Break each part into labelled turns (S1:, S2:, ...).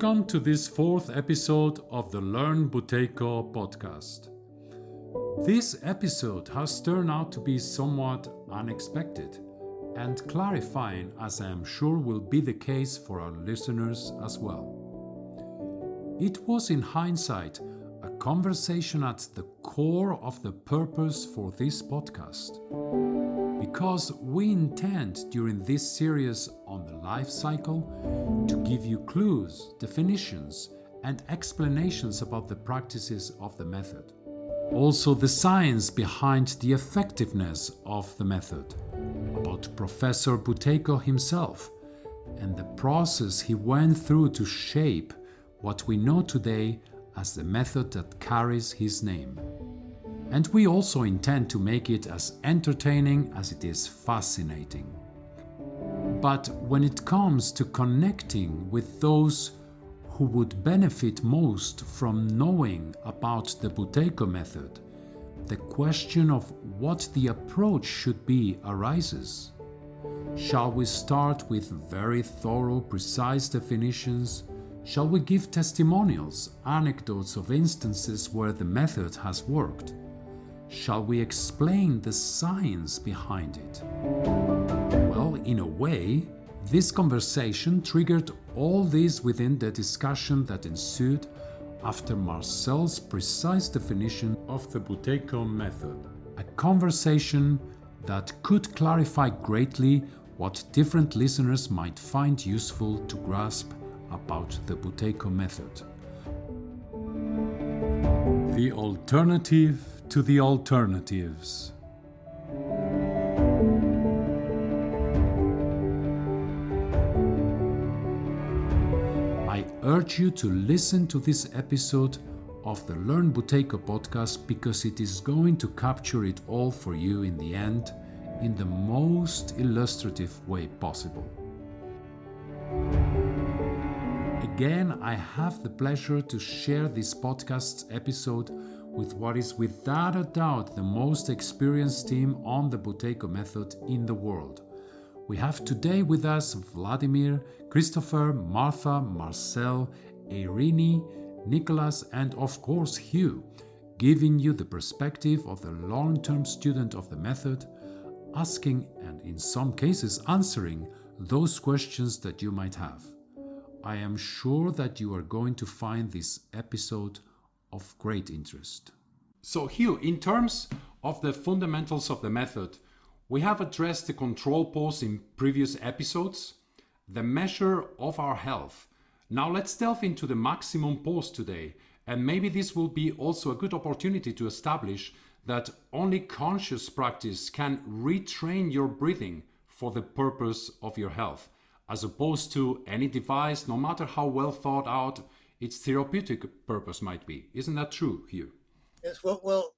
S1: Welcome to this fourth episode of the Learn Buteyko podcast. This episode has turned out to be somewhat unexpected and clarifying, as I am sure will be the case for our listeners as well. It was in hindsight a conversation at the core of the purpose for this podcast, because we intend during this series on the life cycle to give you clues, definitions, and explanations about the practices of the method. Also the science behind the effectiveness of the method, about Professor Buteyko himself, and the process he went through to shape what we know today as the method that carries his name. And we also intend to make it as entertaining as it is fascinating. But when it comes to connecting with those who would benefit most from knowing about the Buteyko method, the question of what the approach should be arises. Shall we start with very thorough, precise definitions? Shall we give testimonials, anecdotes of instances where the method has worked? Shall we explain the science behind it? Well, in a way, this conversation triggered all this within the discussion that ensued after Marcel's precise definition of the Buteyko method. A conversation that could clarify greatly what different listeners might find useful to grasp about the Buteyko method. The alternative to the alternatives. I urge you to listen to this episode of the Learn Buteyko podcast because it is going to capture it all for you in the end in the most illustrative way possible. Again, I have the pleasure to share this podcast's episode with what is without a doubt the most experienced team on the Buteyko method in the world. We have today with us Vladimir, Christopher, Martha, Marcel, Eirini, Nicholas, and of course Hugh, giving you the perspective of the long-term student of the method, asking and in some cases answering those questions that you might have. I am sure that you are going to find this episode of great interest. So Hugh, in terms of the fundamentals of the method, we have addressed the control pose in previous episodes, the measure of our health. Now let's delve into the maximum pose today, and maybe this will be also a good opportunity to establish that only conscious practice can retrain your breathing for the purpose of your health, as opposed to any device, no matter how well thought out its therapeutic purpose might be. Isn't that true, Hugh?
S2: Yes, well,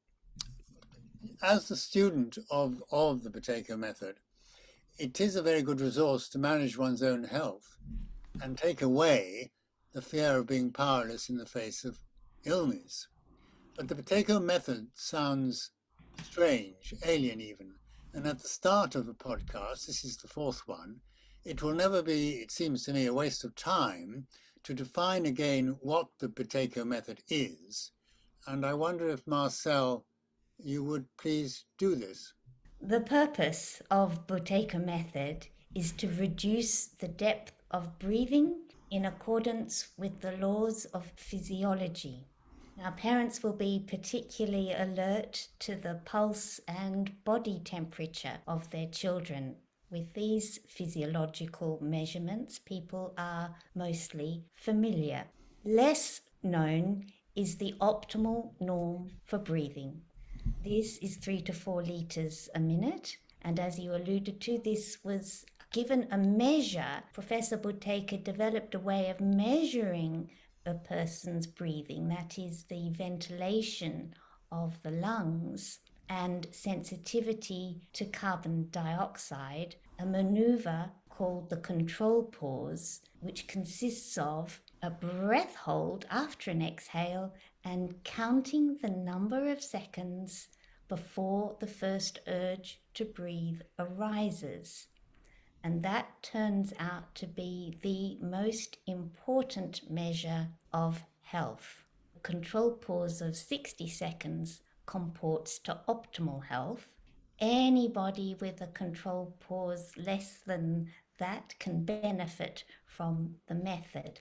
S2: as the student of the Buteyko method, it is a very good resource to manage one's own health and take away the fear of being powerless in the face of illness. But the Buteyko method sounds strange, alien even. And at the start of the podcast, this is the fourth one, it will never be, it seems to me, a waste of time to define again what the Buteyko method is. And I wonder if, Marcel, you would please do this.
S3: The purpose of Buteyko method is to reduce the depth of breathing in accordance with the laws of physiology. Now, parents will be particularly alert to the pulse and body temperature of their children. With these physiological measurements, people are mostly familiar. Less known is the optimal norm for breathing. This is 3 to 4 litres a minute, and as you alluded to, this was given a measure. Professor Buteyko developed a way of measuring a person's breathing, that is the ventilation of the lungs and sensitivity to carbon dioxide, a maneuver called the control pause, which consists of a breath hold after an exhale and counting the number of seconds before the first urge to breathe arises. And that turns out to be the most important measure of health. A control pause of 60 seconds comports to optimal health. Anybody with a control pause less than that can benefit from the method.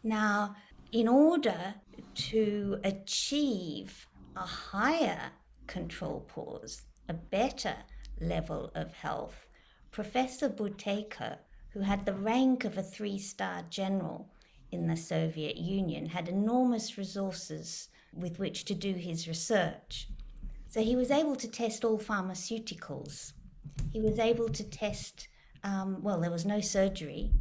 S3: Now, in order to achieve a higher control pause, a better level of health, Professor Buteyko, who had the rank of a 3-star general in the Soviet Union, had enormous resources with which to do his research. So he was able to test all pharmaceuticals. He was able to test, there was no surgery.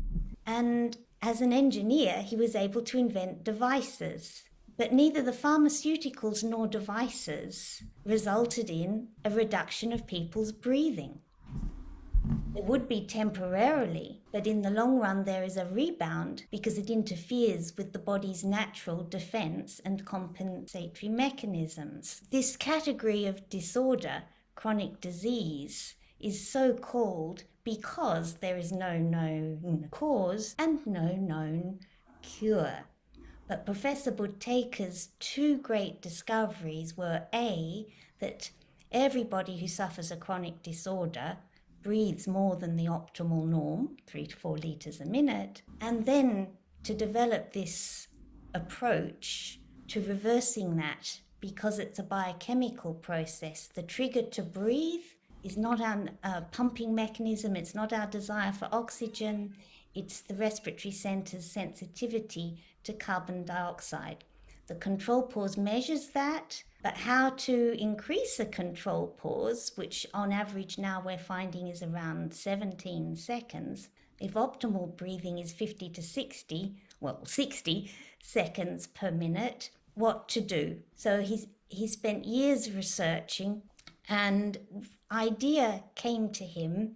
S3: And as an engineer, he was able to invent devices. But neither the pharmaceuticals nor devices resulted in a reduction of people's breathing. It would be temporarily, but in the long run there is a rebound because it interferes with the body's natural defense and compensatory mechanisms. This category of disorder, chronic disease, is so called because there is no known cause and no known cure. But Professor Buteyko's two great discoveries were A, that everybody who suffers a chronic disorder breathes more than the optimal norm, 3 to 4 litres a minute, and then to develop this approach to reversing that because it's a biochemical process. The trigger to breathe is not our pumping mechanism, it's not our desire for oxygen, it's the respiratory centre's sensitivity to carbon dioxide. The control pause measures that, but how to increase a control pause, which on average now we're finding is around 17 seconds, if optimal breathing is 50 to 60 seconds per minute, what to do. So he spent years researching, and idea came to him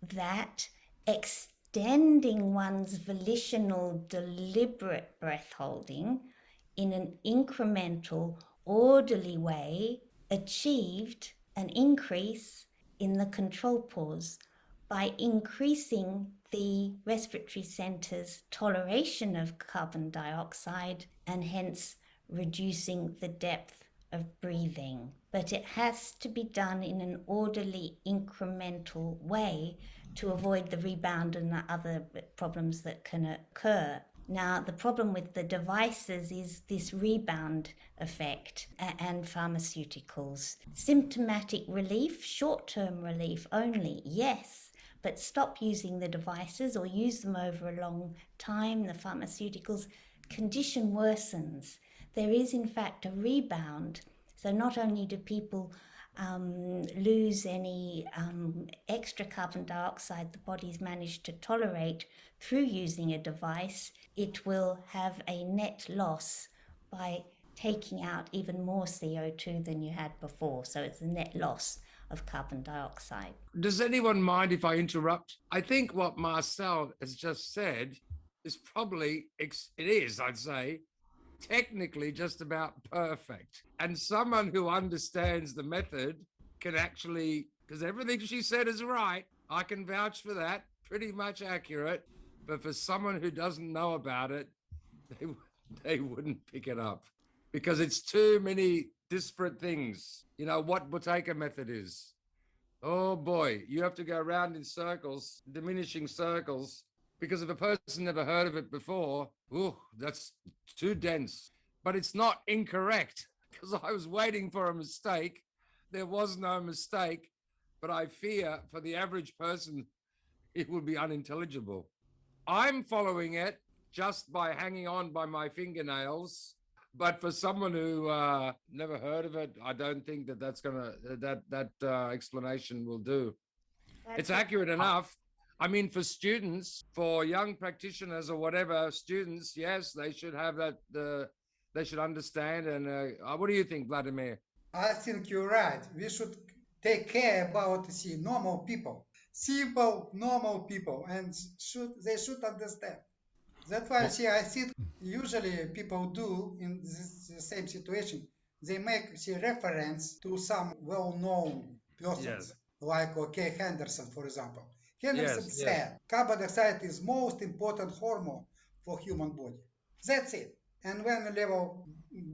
S3: that extending one's volitional, deliberate breath holding in an incremental, orderly way achieved an increase in the control pause by increasing the respiratory centre's toleration of carbon dioxide and hence reducing the depth of breathing. But it has to be done in an orderly, incremental way to avoid the rebound and the other problems that can occur. Now, the problem with the devices is this rebound effect and pharmaceuticals. Symptomatic relief, short-term relief only, yes, but stop using the devices or use them over a long time, the pharmaceuticals, condition worsens. There is, in fact, a rebound. So not only do people lose any extra carbon dioxide the body's managed to tolerate through using a device, it will have a net loss by taking out even more CO2 than you had before. So it's a net loss of carbon dioxide.
S4: Does anyone mind if I interrupt? I think what Marcel has just said is probably, it is, I'd say, technically just about perfect. And someone who understands the method can actually, because everything she said is right, I can vouch for that, pretty much accurate. But for someone who doesn't know about it, they wouldn't pick it up because it's too many disparate things. You know what Buteyko method is? Oh boy, you have to go around in circles, diminishing circles, because if a person never heard of it before, that's too dense. But it's not incorrect because I was waiting for a mistake. There was no mistake, but I fear for the average person, it would be unintelligible. I'm following it just by hanging on by my fingernails. But for someone who never heard of it, I don't think that explanation will do. It's accurate enough. I mean, for students, for young practitioners or whatever students, yes, they should have that. They should understand. And what do you think, Vladimir?
S5: I think you're right. We should take care about normal people, simple, normal people, and they should understand. That's why I think usually people do in the same situation. They make reference to some well-known persons, like Henderson, for example. Henderson
S4: Yes,
S5: said carbon dioxide is most important hormone for human body. That's it. And when the level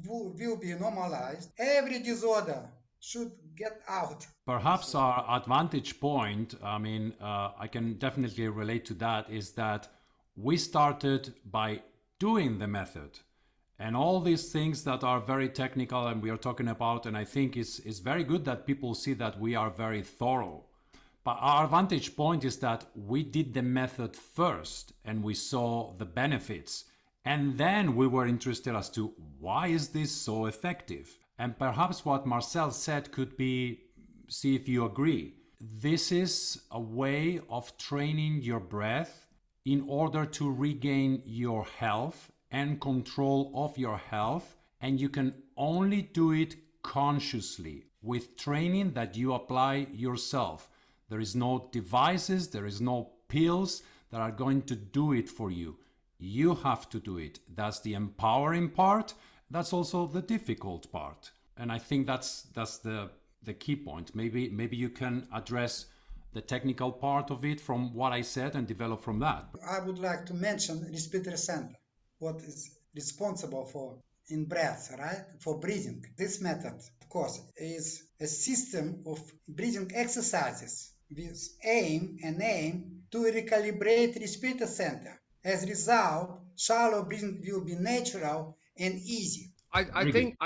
S5: will be normalized, every disorder should get out.
S1: Perhaps our advantage point, I can definitely relate to that, is that we started by doing the method. And all these things that are very technical and we are talking about, and I think is very good that people see that we are very thorough. But our advantage point is that we did the method first and we saw the benefits. And then we were interested as to why is this so effective? And perhaps what Marcel said could be, see if you agree. This is a way of training your breath in order to regain your health and control of your health. And you can only do it consciously with training that you apply yourself. There is no devices, there is no pills that are going to do it for you. You have to do it. That's the empowering part. That's also the difficult part. And I think that's the key point. Maybe you can address the technical part of it from what I said and develop from that.
S5: I would like to mention respiratory center, what is responsible for in breath, right? For breathing. This method, of course, is a system of breathing exercises with aim to recalibrate respiratory center. As a result, shallow breathing will be natural and easy.
S4: I think,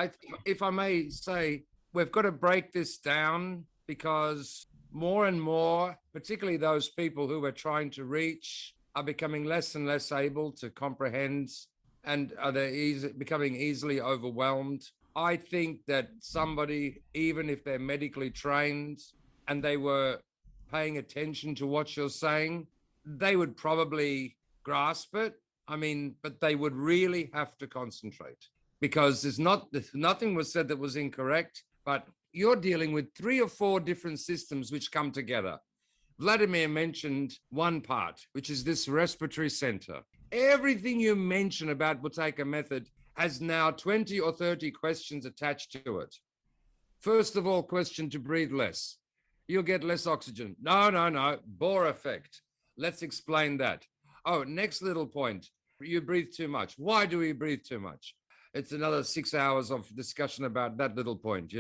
S4: if I may say, we've got to break this down because more and more, particularly those people who we're trying to reach, are becoming less and less able to comprehend and are becoming easily overwhelmed. I think that somebody, even if they're medically trained and they were paying attention to what you're saying, they would probably grasp it. But they would really have to concentrate because nothing was said that was incorrect, but you're dealing with 3 or 4 different systems which come together. Vladimir mentioned one part, which is this respiratory center. Everything you mention about Buteyko method has now 20 or 30 questions attached to it. First of all, question to breathe less. You'll get less oxygen. No, Bohr effect. Let's explain that. Oh, next little point. You breathe too much. Why do we breathe too much? It's another 6 hours of discussion about that little point,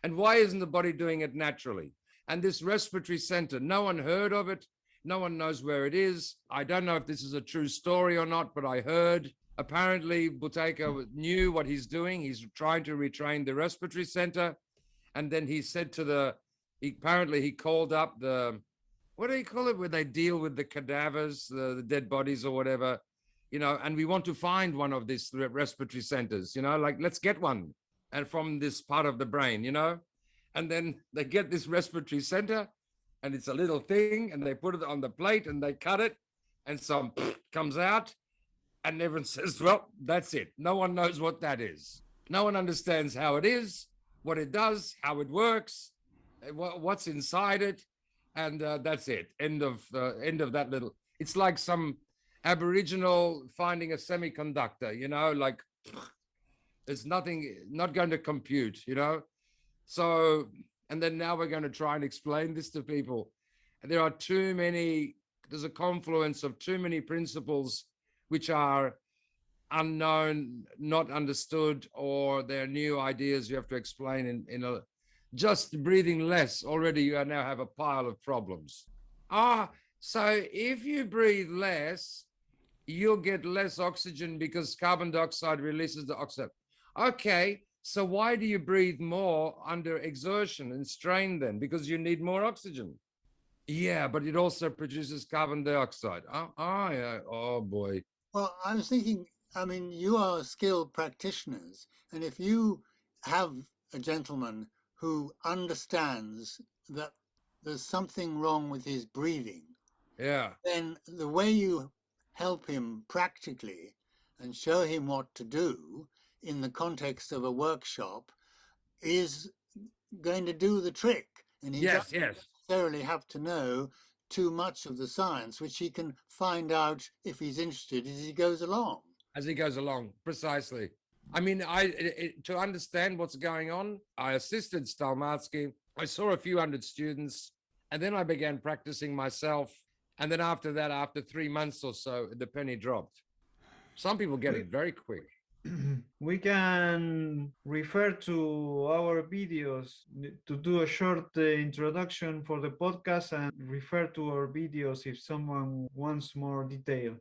S4: And why isn't the body doing it naturally? And this respiratory center, no one heard of it. No one knows where it is. I don't know if this is a true story or not, but I heard apparently Buteyko knew what he's doing. He's trying to retrain the respiratory center. And then he said apparently he called up what do you call it, where they deal with the cadavers, the dead bodies or whatever, and we want to find one of these respiratory centers, like let's get one. And from this part of the brain, and then they get this respiratory center and it's a little thing and they put it on the plate and they cut it and some comes out and everyone says, well, that's it. No one knows what that is. No one understands how it is, what it does, how it works, what's inside it. And that's it. End of that little. It's like some Aboriginal finding a semiconductor, like there's nothing, not going to compute, So, and then now we're going to try and explain this to people. And there's a confluence of too many principles which are unknown, not understood, or they're new ideas you have to explain just breathing less, already you now have a pile of problems. So if you breathe less, you'll get less oxygen because carbon dioxide releases the oxygen. Okay, so why do you breathe more under exertion and strain then? Because you need more oxygen. Yeah, but it also produces carbon dioxide. Yeah. Oh boy.
S2: Well, I was thinking, you are skilled practitioners, and if you have a gentleman who understands that there's something wrong with his breathing, then the way you help him practically and show him what to do in the context of a workshop is going to do the trick. And he doesn't necessarily have to know too much of the science, which he can find out if he's interested as he goes along.
S4: Precisely. To understand what's going on, I assisted Stalmatsky. I saw a few hundred students, and then I began practicing myself. And then after that, after 3 months or so, the penny dropped. Some people get it very quick.
S6: We can refer to our videos to do a short introduction for the podcast and refer to our videos if someone wants more detail.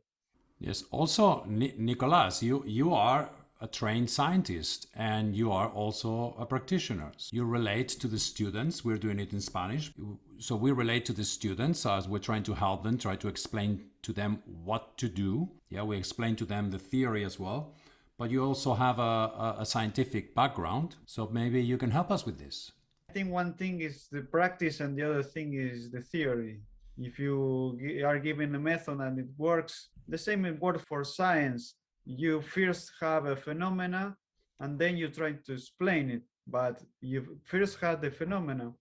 S1: Yes. Also, Nicolas, you are a trained scientist and you are also a practitioner. You relate to the students. We're doing it in Spanish. So we relate to the students as we're trying to help them, try to explain to them what to do. Yeah, we explain to them the theory as well. But you also have a scientific background. So maybe you can help us with this.
S6: I think one thing is the practice and the other thing is the theory. If you are given a method and it works, the same works for science. You first have a phenomena and then you try to explain it. But you first have the phenomena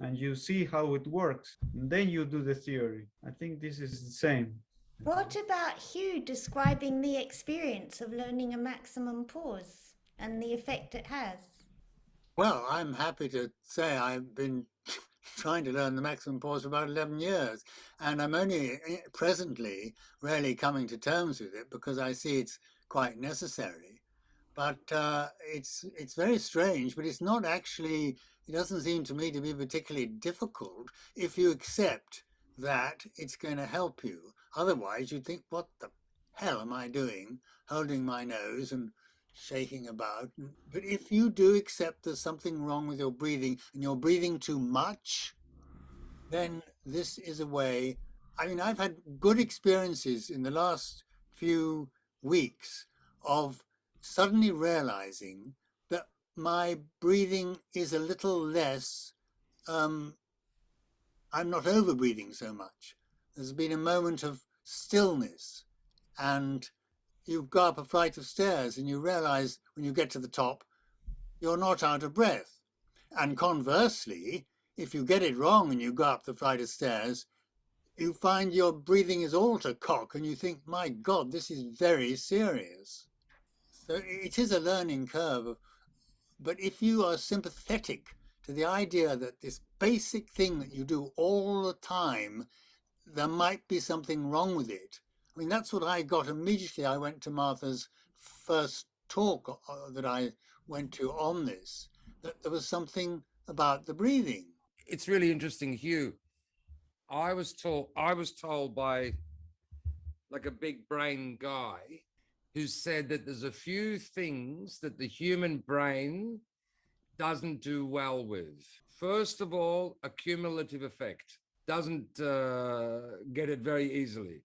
S6: and you see how it works. And then you do the theory. I think this is the same.
S3: What about Hugh describing the experience of learning a maximum pause and the effect it has?
S2: Well, I'm happy to say I've been trying to learn the maximum pause for about 11 years, and I'm only presently really coming to terms with it because I see it's quite necessary. But it's very strange, but it's not actually, it doesn't seem to me to be particularly difficult if you accept that it's going to help you. Otherwise, you'd think, what the hell am I doing, holding my nose and shaking about? But if you do accept there's something wrong with your breathing and you're breathing too much, then this is a way. I mean, I've had good experiences in the last few weeks of suddenly realizing that my breathing is a little less, I'm not over breathing so much. There's been a moment of stillness, and you go up a flight of stairs and you realize when you get to the top, you're not out of breath. And conversely, if you get it wrong and you go up the flight of stairs, you find your breathing is all to cock and you think, my God, this is very serious. So it is a learning curve. But if you are sympathetic to the idea that this basic thing that you do all the time, there might be something wrong with it. I mean, that's what I got immediately. I went to Martha's first talk that I went to on this, that there was something about the breathing.
S4: It's really interesting, Hugh. I was told by like a big brain guy who said that there's a few things that the human brain doesn't do well with. First of all, accumulative effect. Doesn't get it very easily.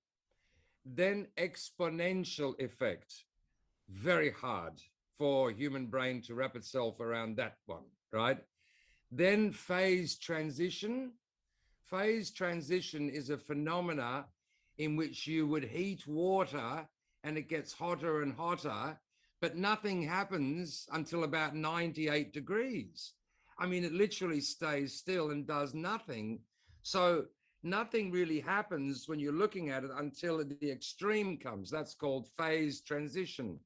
S4: Then exponential effect. Very hard for human brain to wrap itself around that one, right? Then phase transition. Phase transition is a phenomena in which you would heat water and it gets hotter and hotter, but nothing happens until about 98 degrees. I mean, it literally stays still and does nothing. So nothing really happens when you're looking at it until the extreme comes. That's called phase transition.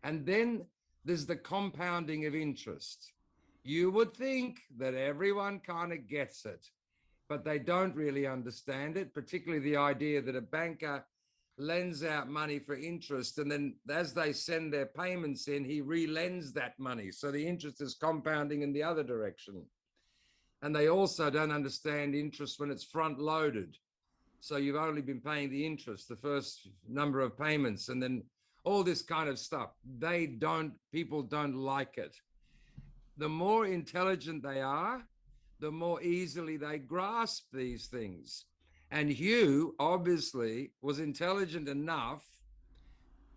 S4: And then there's the compounding of interest. You would think that everyone kind of gets it, but they don't really understand it, particularly the idea that a banker lends out money for interest, and then as they send their payments in, he re-lends that money. So the interest is compounding in the other direction. And they also don't understand interest when it's front loaded. So you've only been paying the interest, the first number of payments, and then all this kind of stuff. People don't like it. The more intelligent they are, the more easily they grasp these things. And Hugh obviously was intelligent enough,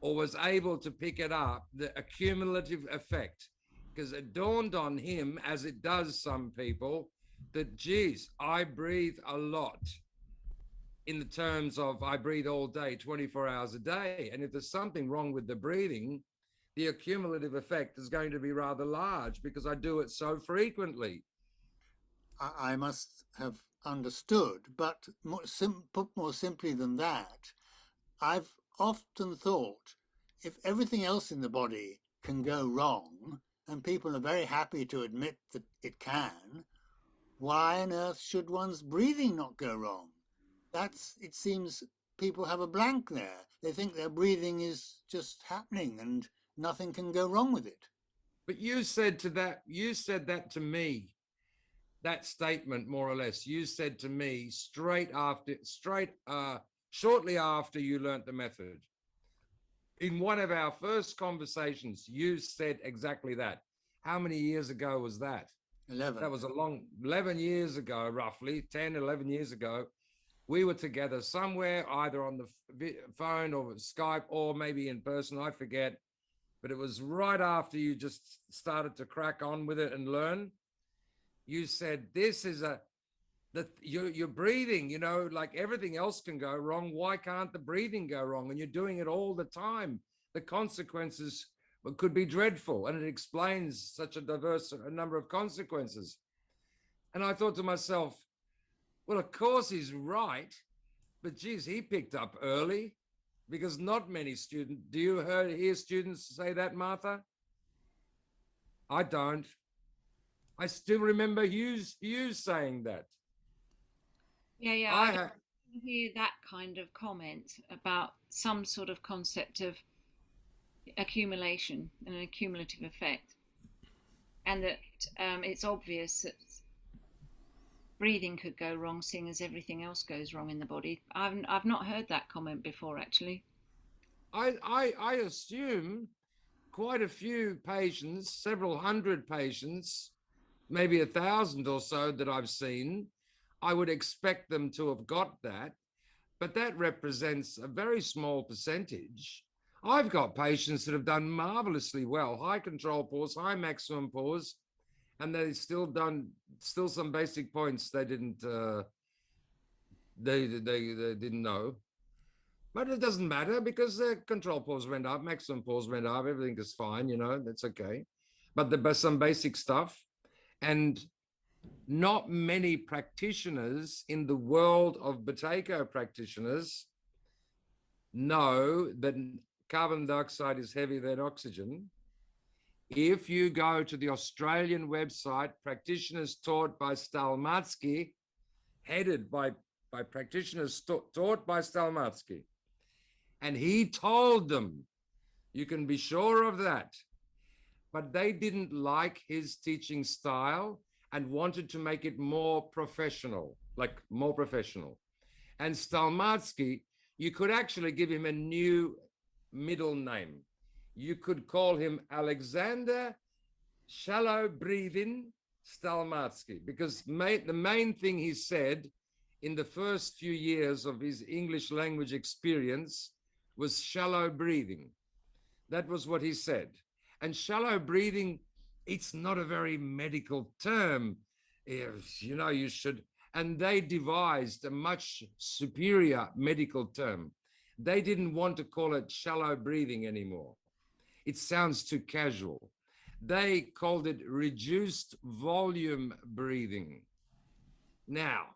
S4: or was able to pick it up, the accumulative effect, because it dawned on him, as it does some people, that, geez, I breathe a lot in the terms of I breathe all day, 24 hours a day. And if there's something wrong with the breathing, the accumulative effect is going to be rather large because I do it so frequently.
S2: I must have understood, but put more simply than that, I've often thought if everything else in the body can go wrong, and people are very happy to admit that it can, why on earth should one's breathing not go wrong? it seems people have a blank there. They think their breathing is just happening and nothing can go wrong with it.
S4: But you said that to me, that statement, more or less, you said to me shortly after you learnt the method. In one of our first conversations, you said exactly that. How many years ago was that?
S2: 11.
S4: That was 11 years ago, roughly 10, 11 years ago. We were together somewhere, either on the phone or Skype or maybe in person, I forget. But it was right after you just started to crack on with it and learn. You said, this is you're breathing, like everything else can go wrong. Why can't the breathing go wrong? And you're doing it all the time. The consequences could be dreadful. And it explains such a diverse number of consequences. And I thought to myself, well, of course he's right, but geez, he picked up early, because not many students, do you hear students say that, Martha? I don't. I still remember Hughes saying that.
S7: Yeah. I hear that kind of comment about some sort of concept of accumulation and an accumulative effect, and that it's obvious that breathing could go wrong, seeing as everything else goes wrong in the body. I've not heard that comment before, actually.
S4: I assume quite a few patients, several hundred patients, maybe 1,000 or so that I've seen, I would expect them to have got that, but that represents a very small percentage. I've got patients that have done marvelously well, high control pause, high maximum pause, and they still some basic points they didn't know. But it doesn't matter, because the control pause went up, maximum pause went up, everything is fine, that's okay. But there's some basic stuff, and not many practitioners in the world of Buteyko practitioners know that carbon dioxide is heavier than oxygen. If you go to the Australian website, practitioners taught by Stalmatsky, headed by practitioners taught by Stalmatsky, and he told them, you can be sure of that, but they didn't like his teaching style and wanted to make it more professional. And Stalmatsky, you could actually give him a new middle name. You could call him Alexander Shallow Breathing Stalmatsky, because the main thing he said in the first few years of his English language experience was shallow breathing. That was what he said. And shallow breathing, it's not a very medical term. You should, and they devised a much superior medical term. They didn't want to call it shallow breathing anymore. It sounds too casual. They called it reduced volume breathing. Now,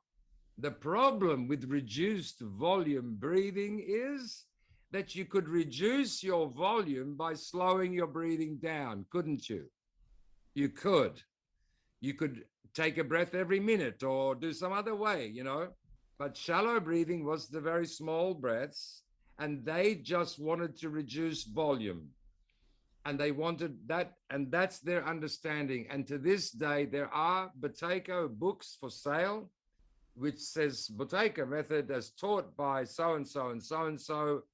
S4: the problem with reduced volume breathing is that you could reduce your volume by slowing your breathing down, couldn't you? You could. You could take a breath every minute or do some other way, But shallow breathing was the very small breaths, and they just wanted to reduce volume. And they wanted that, and that's their understanding. And to this day, there are Buteyko books for sale, which says Buteyko method as taught by so-and-so and so-and-so,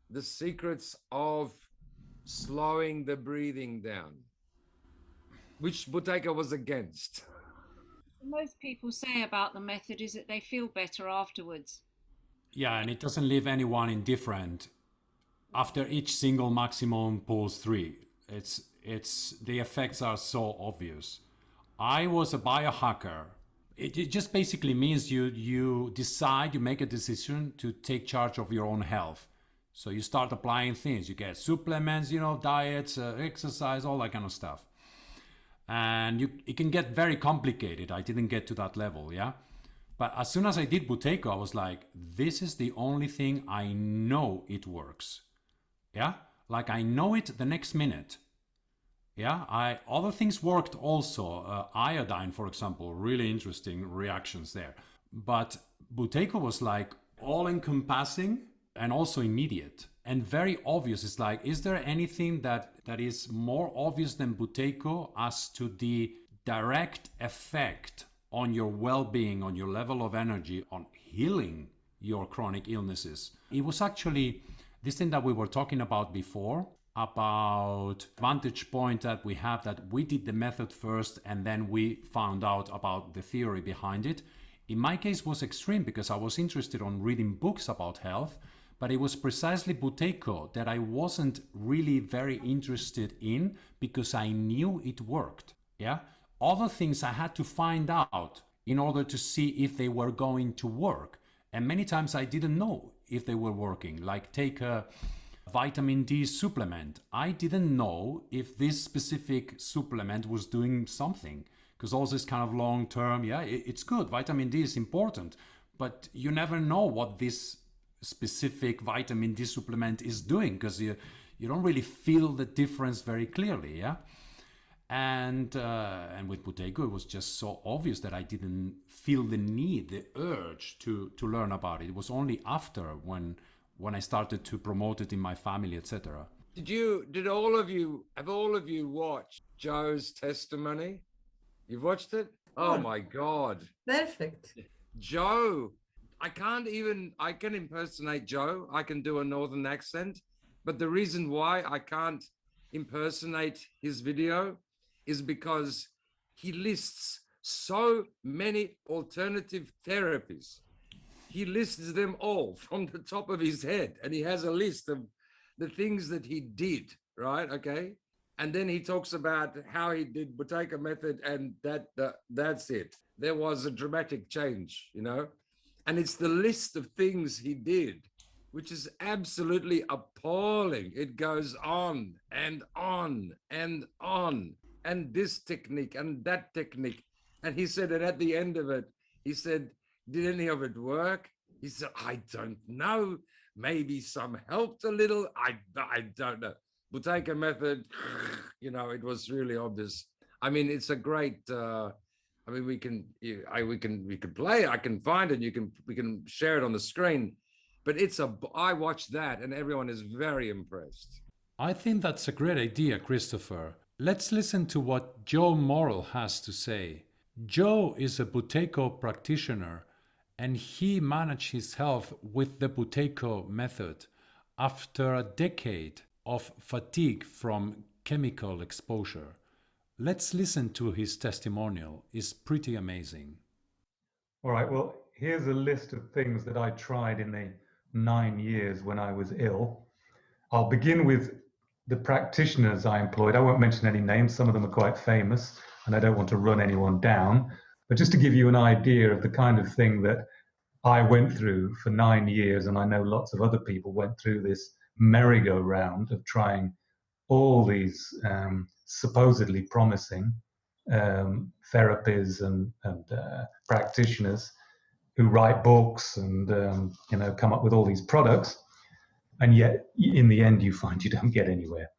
S4: the secrets of slowing the breathing down, which Buteyko was against.
S7: Most people say about the method is that they feel better afterwards.
S1: Yeah, and it doesn't leave anyone indifferent after each single maximum pulse 3. It's the effects are so obvious. I was a biohacker. It just basically means you make a decision to take charge of your own health. So you start applying things. You get supplements, diets, exercise, all that kind of stuff. And it can get very complicated. I didn't get to that level, yeah? But as soon as I did Buteyko, I was like, this is the only thing I know it works. Yeah? Like I know it the next minute. Yeah? Other things worked also. Iodine, for example, really interesting reactions there. But Buteyko was like, all encompassing and also immediate and very obvious. It's like, is there anything that is more obvious than Buteyko as to the direct effect on your well-being, on your level of energy, on healing your chronic illnesses? It was actually this thing that we were talking about before, about vantage point that we have, that we did the method first and then we found out about the theory behind it. In my case was extreme because I was interested on reading books about health, but it was precisely Buteyko that I wasn't really very interested in because I knew it worked. Yeah, other things I had to find out in order to see if they were going to work, and many times I didn't know if they were working. Like take a vitamin D supplement. I didn't know if this specific supplement was doing something, because all this kind of long term, yeah, it's good. Vitamin D is important, but you never know what this specific vitamin D supplement is doing because you don't really feel the difference very clearly, yeah. And with Buteyko, it was just so obvious that I didn't feel the need, the urge to learn about it. It was only after when I started to promote it in my family, etc.
S4: Did all of you watched Joe's testimony? You've watched it? Oh my God.
S8: Perfect.
S4: Joe, I can impersonate Joe. I can do a northern accent, but the reason why I can't impersonate his video is because he lists so many alternative therapies. He lists them all from the top of his head, and he has a list of the things that he did, right? Okay. And then he talks about how he did Buteyko method, and that's it. There was a dramatic change, you know, and it's the list of things he did, which is absolutely appalling. It goes on and on and on, and this technique and that technique. And he said, and at the end of it, he said, did any of it work? He said, I don't know. Maybe some helped a little. I don't know. Buteyko method, you know, it was really obvious. I mean, it's a great. I mean, we can play. I can find it. We can share it on the screen. But I watched that, and everyone is very impressed.
S1: I think that's a great idea, Christopher. Let's listen to what Joe Morrill has to say. Joe is a Buteyko practitioner, and he managed his health with the Buteyko method after a decade of fatigue from chemical exposure. Let's listen to his testimonial. It's pretty amazing.
S9: All right, well, here's a list of things that I tried in the 9 years when I was ill. I'll begin with the practitioners I employed. I won't mention any names. Some of them are quite famous, and I don't want to run anyone down. But just to give you an idea of the kind of thing that I went through for 9 years, and I know lots of other people went through this merry-go-round of trying all these supposedly promising therapies and practitioners who write books and come up with all these products, and yet in the end you find you don't get anywhere.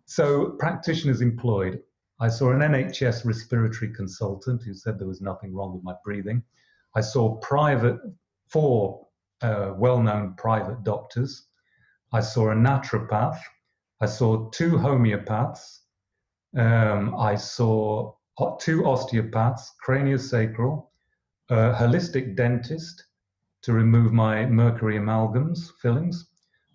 S9: So practitioners employed. I saw an NHS respiratory consultant who said there was nothing wrong with my breathing. I saw four well-known private doctors. I saw a naturopath. I saw 2 homeopaths. I saw 2 osteopaths, craniosacral, a holistic dentist to remove my mercury amalgams, fillings.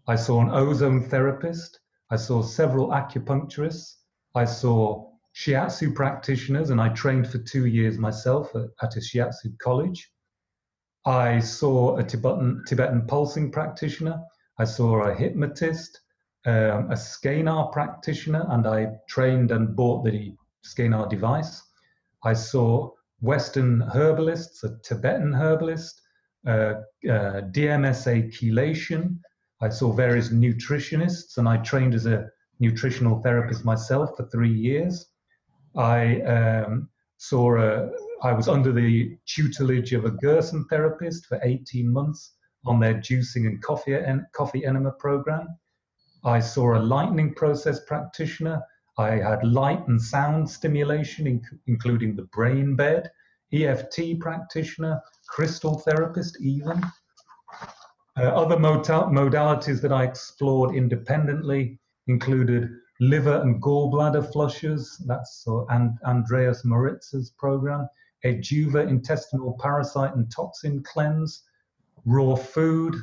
S9: I saw an ozone therapist. I saw several acupuncturists. I saw shiatsu practitioners, and I trained for 2 years myself at a shiatsu college. I saw a Tibetan pulsing practitioner. I saw a hypnotist, a scanar practitioner, and I trained and bought the scanar device. I saw Western herbalists, a Tibetan herbalist, DMSA chelation. I saw various nutritionists, and I trained as a nutritional therapist myself for 3 years. I was under the tutelage of a Gerson therapist for 18 months on their juicing and coffee enema program. I saw a lightning process practitioner. I had light and sound stimulation, including the brain bed, EFT practitioner, crystal therapist even. Other modalities that I explored independently included liver and gallbladder flushes, that's Andreas Moritz's program, a Juva intestinal parasite and toxin cleanse, raw food,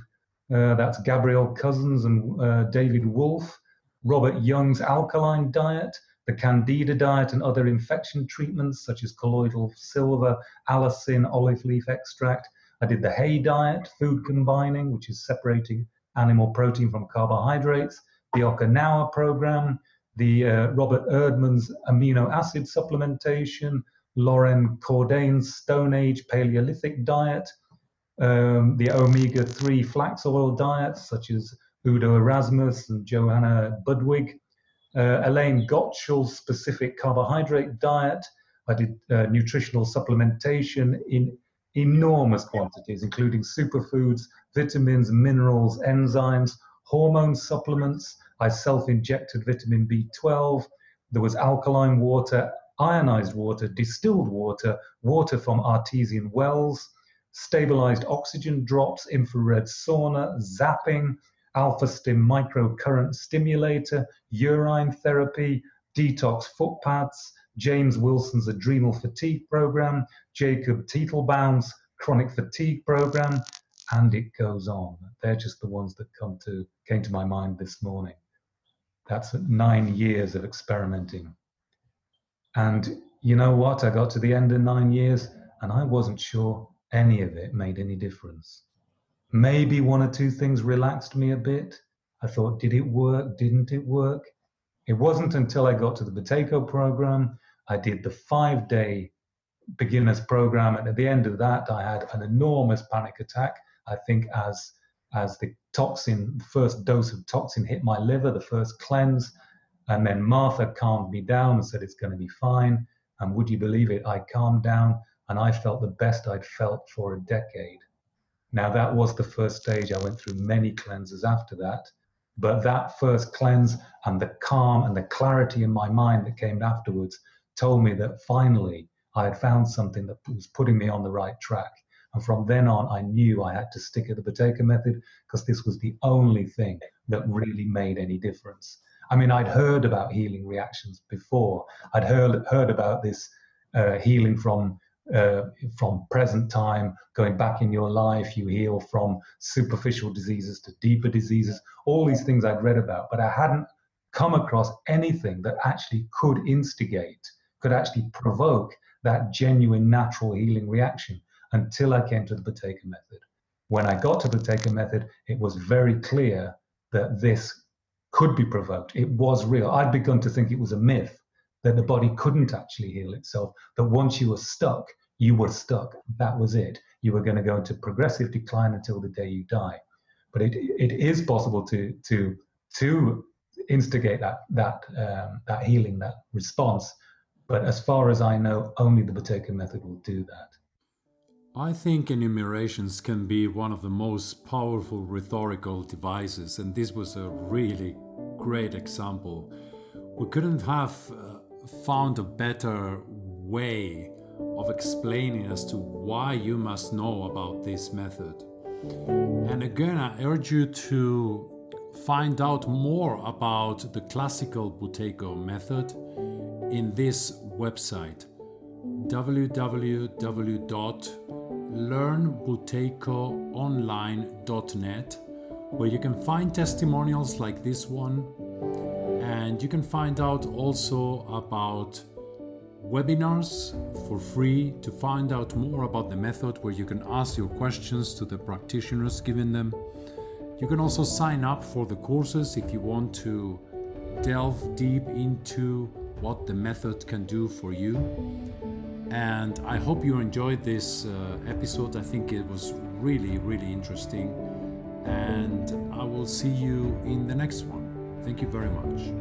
S9: that's Gabrielle Cousins and David Wolfe, Robert Young's alkaline diet, the Candida diet and other infection treatments such as colloidal silver, allicin, olive leaf extract. I did the Hay diet, food combining, which is separating animal protein from carbohydrates, the Okinawa program, the Robert Erdman's amino acid supplementation, Lauren Cordain's Stone Age Paleolithic diet, the omega-3 flax oil diets such as Udo Erasmus and Johanna Budwig, Elaine Gottschall's specific carbohydrate diet. I did nutritional supplementation in enormous quantities, including superfoods, vitamins, minerals, enzymes, hormone supplements. I self-injected vitamin B12. There was alkaline water, ionized water, distilled water, water from artesian wells, stabilized oxygen drops, infrared sauna, zapping, alpha stim microcurrent stimulator, urine therapy, detox foot pads, James Wilson's adrenal fatigue program, Jacob Teitelbaum's chronic fatigue program, and it goes on. They're just the ones that came to my mind this morning. That's 9 years of experimenting. And you know what? I got to the end of 9 years and I wasn't sure any of it made any difference. Maybe one or two things relaxed me a bit. I thought, did it work? Didn't it work? It wasn't until I got to the Buteyko program. I did the 5-day beginners program, and at the end of that, I had an enormous panic attack. I think as the first dose of toxin hit my liver, the first cleanse, and then Martha calmed me down and said it's going to be fine. And would you believe it? I calmed down, and I felt the best I'd felt for a decade. Now, that was the first stage. I went through many cleanses after that. But that first cleanse and the calm and the clarity in my mind that came afterwards told me that finally I had found something that was putting me on the right track. And from then on, I knew I had to stick at the Buteyko method because this was the only thing that really made any difference. I mean, I'd heard about healing reactions before. I'd heard about this healing from present time, going back in your life, you heal from superficial diseases to deeper diseases, all these things I'd read about, but I hadn't come across anything that actually could instigate, could actually provoke that genuine natural healing reaction until I came to the Buteyko method. When I got to the Buteyko method, it was very clear that this could be provoked. It was real. I'd begun to think it was a myth, that the body couldn't actually heal itself, that once you were stuck, you were stuck. That was it. You were going to go into progressive decline until the day you die. But it is possible to instigate that healing, that response. But as far as I know, only the Buteyko method will do that.
S1: I think enumerations can be one of the most powerful rhetorical devices, and this was a really great example. We couldn't have found a better way of explaining as to why you must know about this method. And again, I urge you to find out more about the classical Buteyko method in this website, www.learnbuteykoonline.net, where you can find testimonials like this one, and you can find out also about webinars for free to find out more about the method, where you can ask your questions to the practitioners giving them. You can also sign up for the courses if you want to delve deep into what the method can do for you. And I hope you enjoyed this episode. I think it was really, really interesting. And I will see you in the next one. Thank you very much.